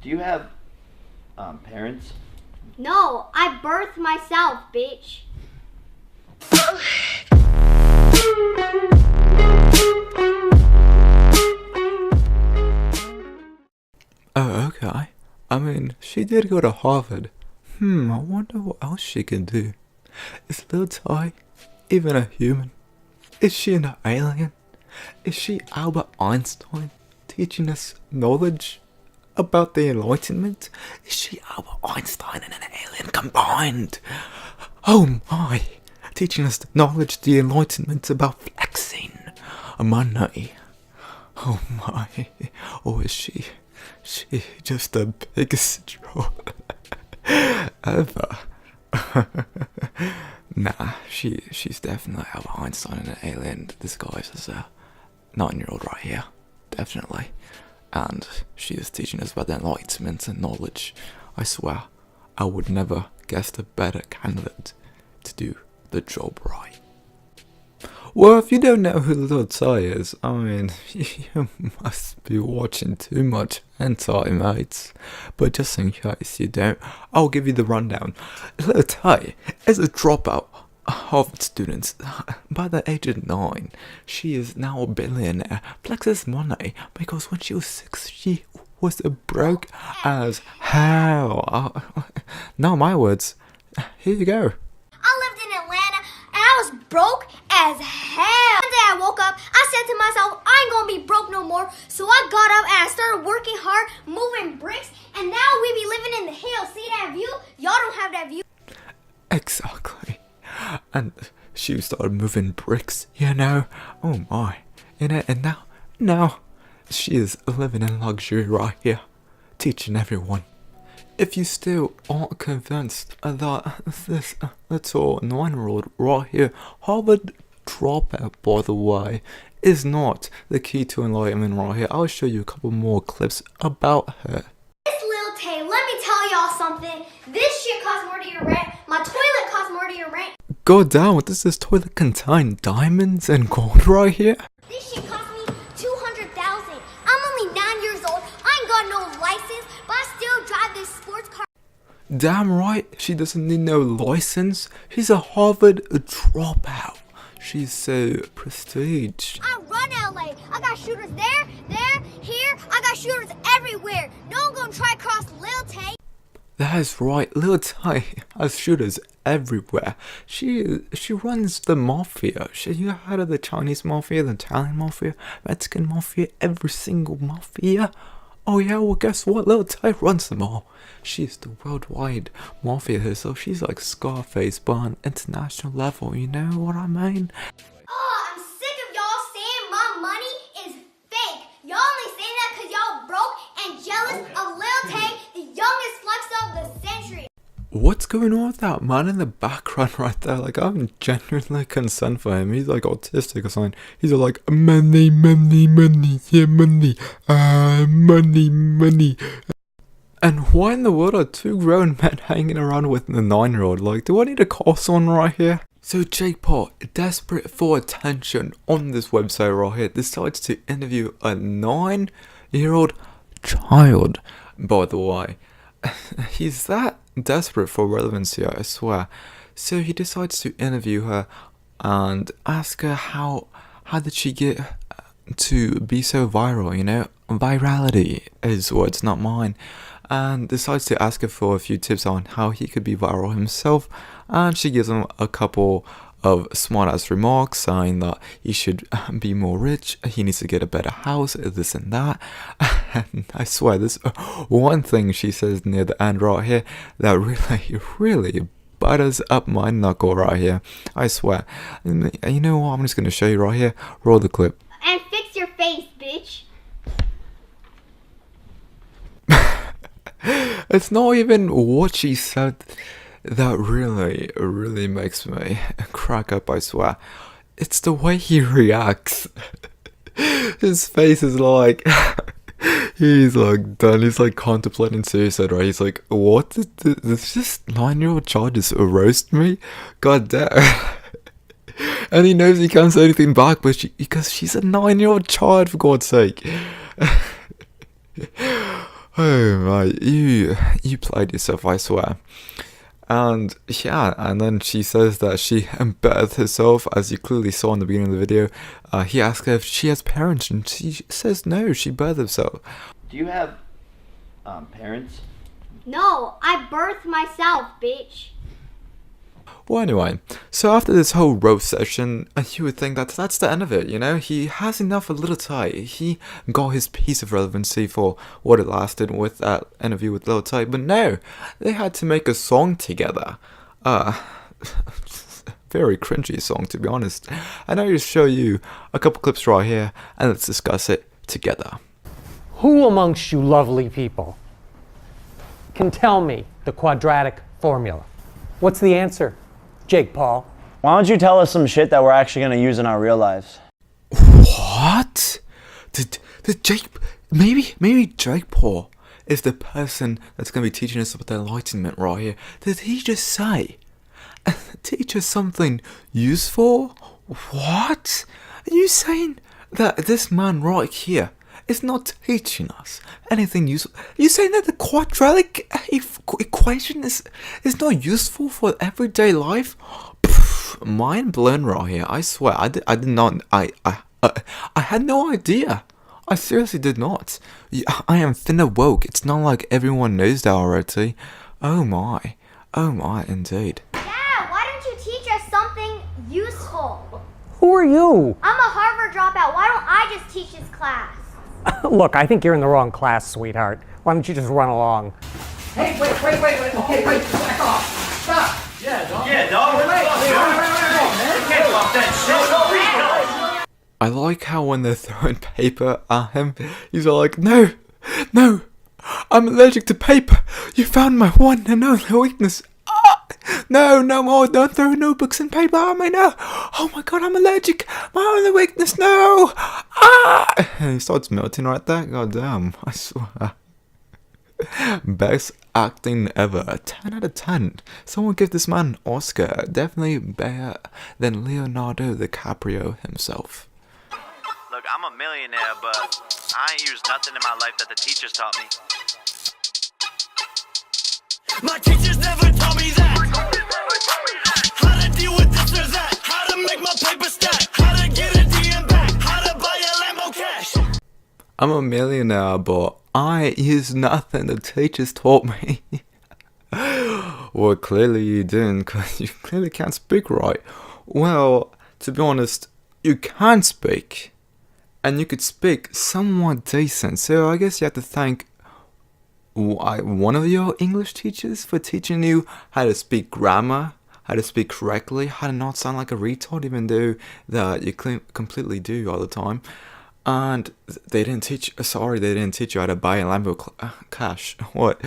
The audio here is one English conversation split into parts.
Do you have parents? No, I birthed myself, bitch. Oh, okay. I mean, she did go to Harvard. I wonder what else she can do. Is Lil Tay even a human? Is she an alien? Is she Albert Einstein teaching us knowledge about the Enlightenment? Is she Albert Einstein and an alien combined? Oh my! Teaching us the knowledge, the Enlightenment about flexing money. Oh my! Or is she just the biggest troll ever? Nah, she's definitely Albert Einstein and an alien disguised as a 9-year-old right here. Definitely. And she is teaching us about the enlightenment and knowledge. I swear, I would never guess a better candidate to do the job right. Well, if you don't know who Lil Tay is, I mean, you must be watching too much hentai, mates. But just in case you don't, I'll give you the rundown. Lil Tay is a dropout Harvard student. By the age of 9, she is now a billionaire, flexes money, because when she was 6, she was broke as hell. No, my words. Here you go. I lived in Atlanta and I was broke as hell. One day I woke up, I said to myself, I ain't gonna be broke no more. So I got up and I started working hard, moving bricks, and now we be living in the hills. See that view? Y'all don't have that view. Exactly. And she started moving bricks, you know. Oh my. And now she is living in luxury right here, teaching everyone. If you still aren't convinced that this little 9-year-old right here, Harvard dropout by the way, is not the key to enlightenment right here, I'll show you a couple more clips about her. This Lil Tay, let me tell y'all something. This shit costs more than your rent. My toilet costs more than your rent. God damn, what does this toilet contain? Diamonds and gold right here? This shit cost me $200,000. I'm only 9 years old. I ain't got no license, but I still drive this sports car. Damn right, she doesn't need no license. She's a Harvard dropout. She's so prestige. I run LA. I got shooters there, here. I got shooters everywhere. No one gonna try cross Lil Tay. That's right, Lil Tay has shooters everywhere. She runs the mafia. You heard of the Chinese mafia, the Italian mafia, Mexican mafia, every single mafia? Oh yeah, well guess what? Lil Tay runs them all. She's the worldwide mafia herself. She's like Scarface, but on international level, you know what I mean? Oh, I'm sick of y'all saying my money is fake. Y'all only say that because y'all broke and jealous of Lil Tay, the youngest flex of the century. What's going on with that man in the background right there? Like, I'm genuinely concerned for him. He's like autistic or something. He's all like, money, money, money, yeah, money, money. And why in the world are 2 grown men hanging around with the 9-year-old? Like, do I need to call someone right here? So Jake Paul, desperate for attention on this website right here, decides to interview a 9-year-old child. By the way, he's that desperate for relevancy, I swear. So he decides to interview her and ask her how did she get to be so viral, you know? Virality is words, not mine. And decides to ask her for a few tips on how he could be viral himself. And she gives him a couple of smart-ass remarks saying that he should be more rich, he needs to get a better house, this and that. And I swear, this one thing she says near the end right here that really butters up my knuckle right here. I swear. And you know what? I'm just going to show you right here. Roll the clip. And fix your face, bitch. It's not even what she said that really makes me crack up, I swear. It's the way he reacts. His face is like... he's like done. He's like contemplating suicide, right? He's like, what? Did this 9-year-old child just roast me? God damn. And he knows he can't say anything back, but because she's a 9-year-old child, for God's sake. Oh mate, you played yourself, I swear. And yeah, and then she says that she bettered herself, as you clearly saw in the beginning of the video. He asked her if she has parents, and she says no, she bettered herself. Do you have parents? No, I birthed myself, bitch. Well, anyway, so after this whole roast session, you would think that that's the end of it, you know? He has enough of Lil Tay. He got his piece of relevancy for what it lasted with that interview with Lil Tay, but no, they had to make a song together. Very cringy song, to be honest. And I'll just show you a couple clips right here, and let's discuss it together. Who amongst you lovely people can tell me the quadratic formula? What's the answer? Jake Paul. Why don't you tell us some shit that we're actually going to use in our real lives? What? Did Jake... Maybe Jake Paul is the person that's going to be teaching us about the enlightenment right here. Did he just say, teach us something useful? What? Are you saying that this man right here is not teaching us anything useful? Are you saying that the quadratic equation is not useful for everyday life? Pff, mind blown right here. I swear, I did not. I had no idea. I seriously did not. I am finna woke. It's not like everyone knows that already. Oh my, indeed. Dad, why don't you teach us something useful? Who are you? I'm a Harvard dropout. Why don't I just teach this class? Look, I think you're in the wrong class, sweetheart. Why don't you just run along? Hey, wait. Okay, wait, back off. Stop. Yeah, dog. Wait. Can't drop that shit. I like how when they're throwing paper at him, he's all like, no, I'm allergic to paper. You found my one and only weakness. No more, don't throw notebooks and paper at me, no. Oh my god, I'm allergic. My only weakness, no. And he starts melting right there. God damn, I swear. Best acting ever. 10 out of 10. Someone give this man an Oscar. Definitely better than Leonardo DiCaprio himself. Look, I'm a millionaire, but I ain't used nothing in my life that the teachers taught me. My teachers never taught me that. How to deal with this or that. How to make my paper stack. How to get a DM back. How to buy a Lambo cash. I'm a millionaire, but I use nothing the teachers taught me. Well, clearly you didn't, because you clearly can't speak right. Well, to be honest, you can speak. And you could speak somewhat decent. So I guess you have to thank one of your English teachers for teaching you how to speak grammar, how to speak correctly, how to not sound like a retard, even though that you completely do all the time. And they didn't teach you how to buy a Lambo cash. What?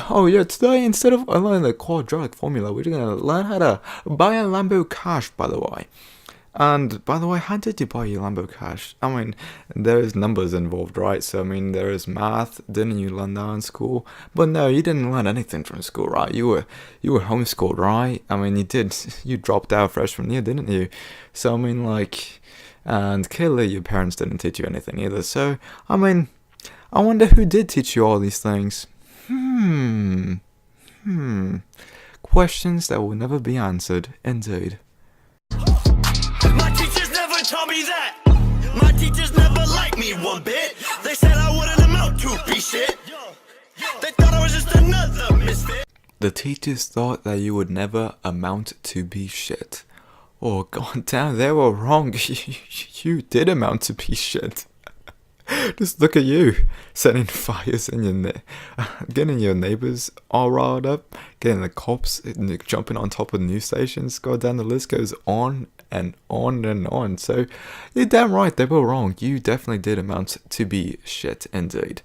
Oh yeah, today instead of learning the quadratic formula, we're gonna learn how to buy a Lambo cash, by the way. And by the way, how did you buy your Lambo cash? I mean, there is numbers involved, right? So I mean, there is math. Didn't you learn that in school? But no, you didn't learn anything from school, right? You were homeschooled, right? I mean, you did. You dropped out freshman year, didn't you? So I mean, like, and clearly your parents didn't teach you anything either. So I mean, I wonder who did teach you all these things. Questions that will never be answered, indeed. My teachers never taught me that. My teachers never liked me one bit. They said I wouldn't amount to be shit. They thought I was just another misfit. The teachers thought that you would never amount to be shit. Oh god damn, they were wrong. You did amount to be shit. Just look at you, setting fires in your getting your neighbors all riled up, getting the cops, jumping on top of news stations. God damn, the list goes on and on and on. So you're damn right, they were wrong. You definitely did amount to be shit, indeed.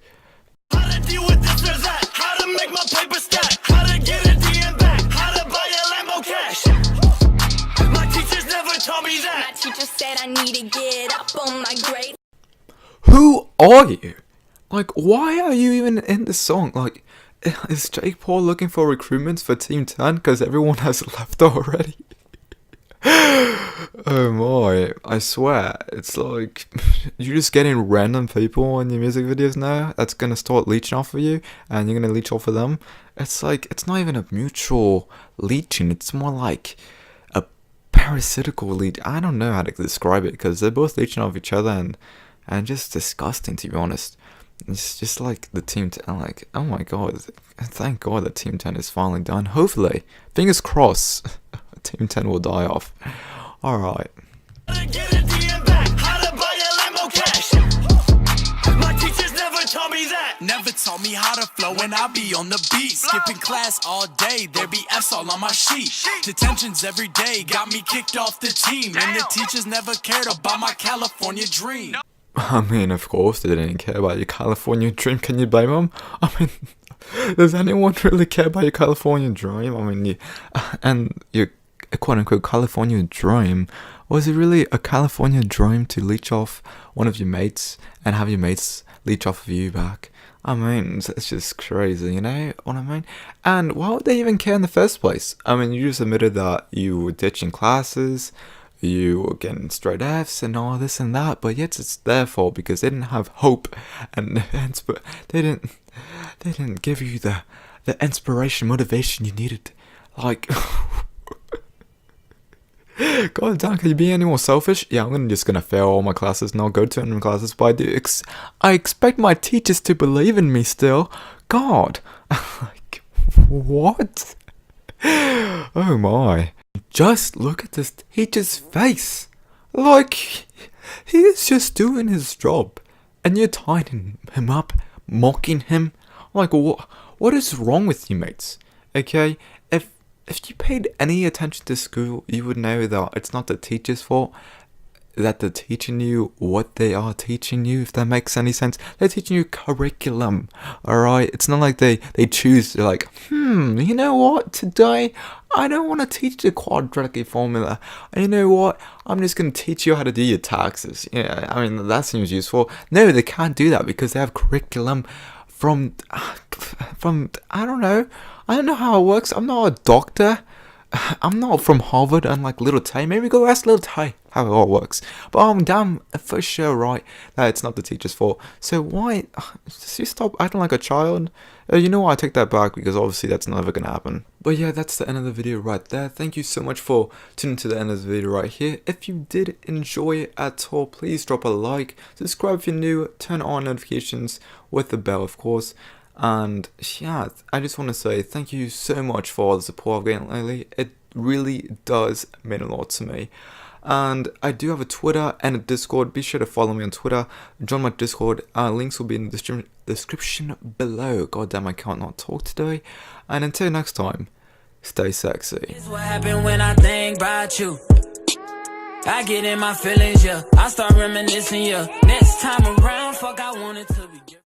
How to deal with this or that. How to make my paper stack. How to get a DM back. How to buy a Lambo cash. My teachers never taught me that. My teacher said I need to get up on my grades. Who are you? Like, why are you even in the song? Like, is Jake Paul looking for recruitments for Team 10 because everyone has left already? Oh my, I swear, it's like, you're just getting random people in your music videos now that's gonna start leeching off of you, and you're gonna leech off of them. It's like, it's not even a mutual leeching, it's more like a parasitical leech. I don't know how to describe it, because they're both leeching off each other, and just disgusting, to be honest. It's just like the Team 10, like, oh my god, thank god that Team 10 is finally done. Hopefully, fingers crossed, Team 10 will die off. Alright. Get a DM back, how to buy a Lambo cash. My teachers never taught me that. Never taught me how to flow when I be on the beat. Skipping class all day, there be F's all on my sheet. Detentions every day got me kicked off the team. And the teachers never cared about my California dream. I mean, of course they didn't care about your California dream. Can you blame them? I mean, does anyone really care about your California dream? I mean, and your quote-unquote California dream, was it really a California dream to leech off one of your mates and have your mates leech off of you back? I mean, it's just crazy, you know what I mean? And why would they even care in the first place? I mean, you just admitted that you were ditching classes, you were getting straight F's and all this and that, but yet it's their fault because they didn't have hope and they didn't give you the inspiration, motivation you needed. Like, god damn, can you be any more selfish? Yeah, I'm just gonna fail all my classes, not go to any classes, but I expect my teachers to believe in me still. God, like, what? Oh my. Just look at this teacher's face. Like, he is just doing his job, and you're tying him up, mocking him. Like, what is wrong with you, mates? Okay, if you paid any attention to school, you would know that it's not the teacher's fault that they're teaching you what they are teaching you, if that makes any sense. They're teaching you curriculum, alright? It's not like they choose, they're like, you know what, today I don't want to teach the quadratic formula. And you know what, I'm just going to teach you how to do your taxes. Yeah, I mean, that seems useful. No, they can't do that because they have curriculum from I don't know how it works. I'm not a doctor. I'm not from Harvard, unlike Lil Tay. Maybe go ask Lil Tay how it all works. But I'm damn for sure right that it's not the teacher's fault. So why just you stop acting like a child? You know what, I take that back because obviously that's never gonna happen. But yeah, that's the end of the video right there. Thank you so much for tuning to the end of the video right here. If you did enjoy it at all, please drop a like, subscribe if you're new, turn on notifications with the bell of course. And yeah, I just want to say thank you so much for all the support I've gotten lately. It really does mean a lot to me. And I do have a Twitter and a Discord. Be sure to follow me on Twitter. Join my Discord. Links will be in the description below. God damn, I can't not talk today. And until next time, stay sexy. It's what happened when I think about you. I get in my feelings, yeah. I start reminiscing, yeah. Next time around, fuck, I want it to be different.